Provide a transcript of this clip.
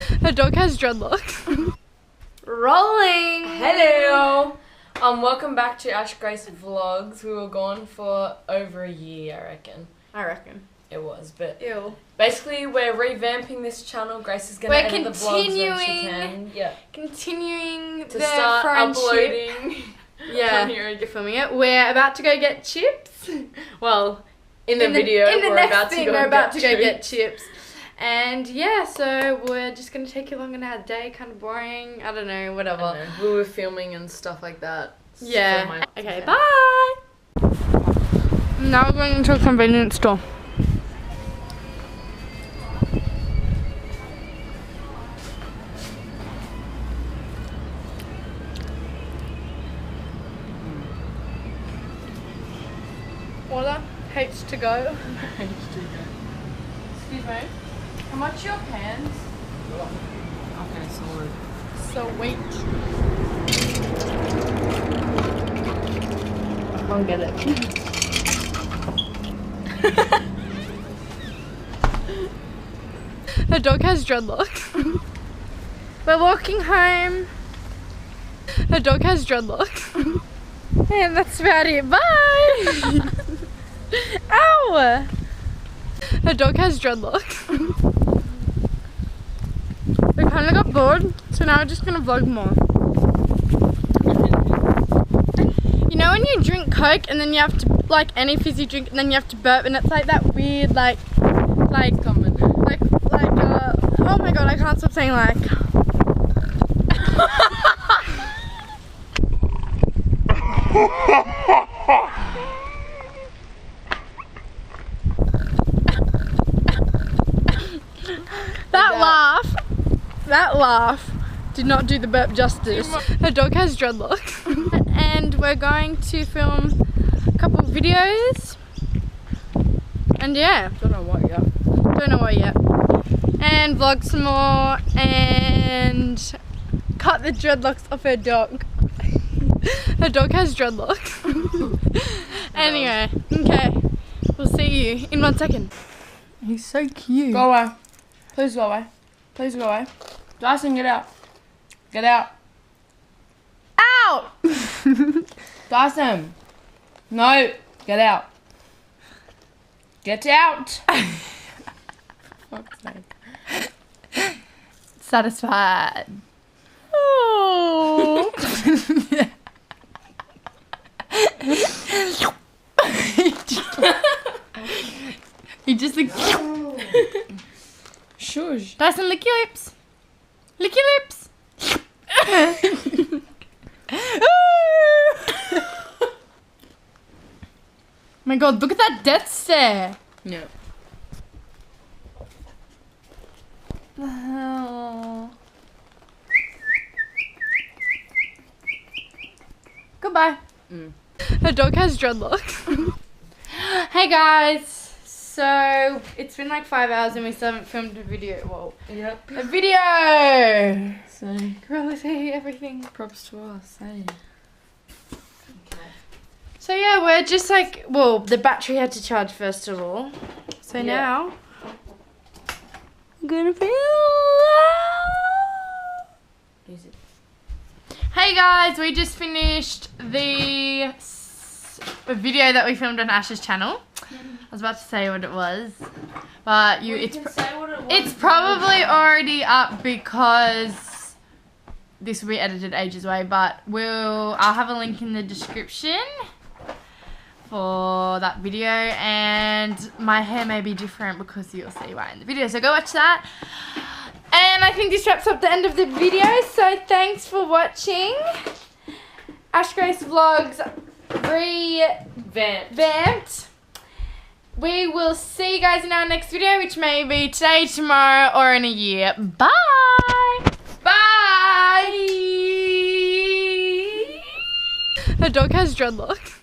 Her dog has dreadlocks. Rolling! Hello! Welcome back to Ash Grace Vlogs. We were gone for over a year, I reckon. It was, but Ew. basically we're revamping this channel. Grace is going to edit the vlogs when she can. Yeah. Continuing To the start friendship. uploading. Yeah, on here. you're filming it. We're about to go get chips. Well, In the video, we're we're about to go get chips. chips. And yeah, so we're just going to take you along on our day. Kind of boring. I don't know, whatever. I don't know. We were filming and stuff like that. Yeah. Okay, bye. Now we're going into a convenience store. Order H to go. Excuse me. How much are your pants? Okay, solid. Sweet. I'll get it. Her dog has dreadlocks. We're walking home. Her dog has dreadlocks. And that's about it. Bye. Ow! Her dog has dreadlocks. We kind of got bored, so now we're just gonna vlog more. You know when you drink Coke and then you have to, like any fizzy drink, and then you have to burp, and it's like that weird, oh my god, I can't stop saying like. That laugh did not do the burp justice. Her dog has dreadlocks. And we're going to film a couple of videos. And yeah, Don't know what yet. and vlog some more and cut the dreadlocks off her dog. Her dog has dreadlocks. Anyway, okay, we'll see you in 1 second. He's so cute. Go away. Please go away. Please go away. Dyson, get out. Get out. Ow! Dyson. No. Get out. Get out. Fuck's sake. Satisfied. Oh. He just like. Shush. Dyson, lick your lips. Lick your lips. My god, look at that death stare. Yeah. Oh. Goodbye. Her dog has dreadlocks. Hey guys. So it's been like 5 hours and we still haven't filmed a video. Whoa. Yep. A video. So, Quality, everything. props to us, hey. So yeah, we're just like, well, the battery had to charge first of all. So Yeah. now I'm gonna film. Use it. Hey guys, we just finished the video that we filmed on Ash's channel. I was about to say what it was, but it's probably already up because this will be edited ages away. But I'll have a link in the description for that video, and my hair may be different because you'll see why in the video. So go watch that. And I think this wraps up the end of the video. So thanks for watching. Ash Grace Vlogs RE-VAMPed. We will see you guys in our next video, which may be today, tomorrow, or in a year. Bye! Bye! Her dog has dreadlocks.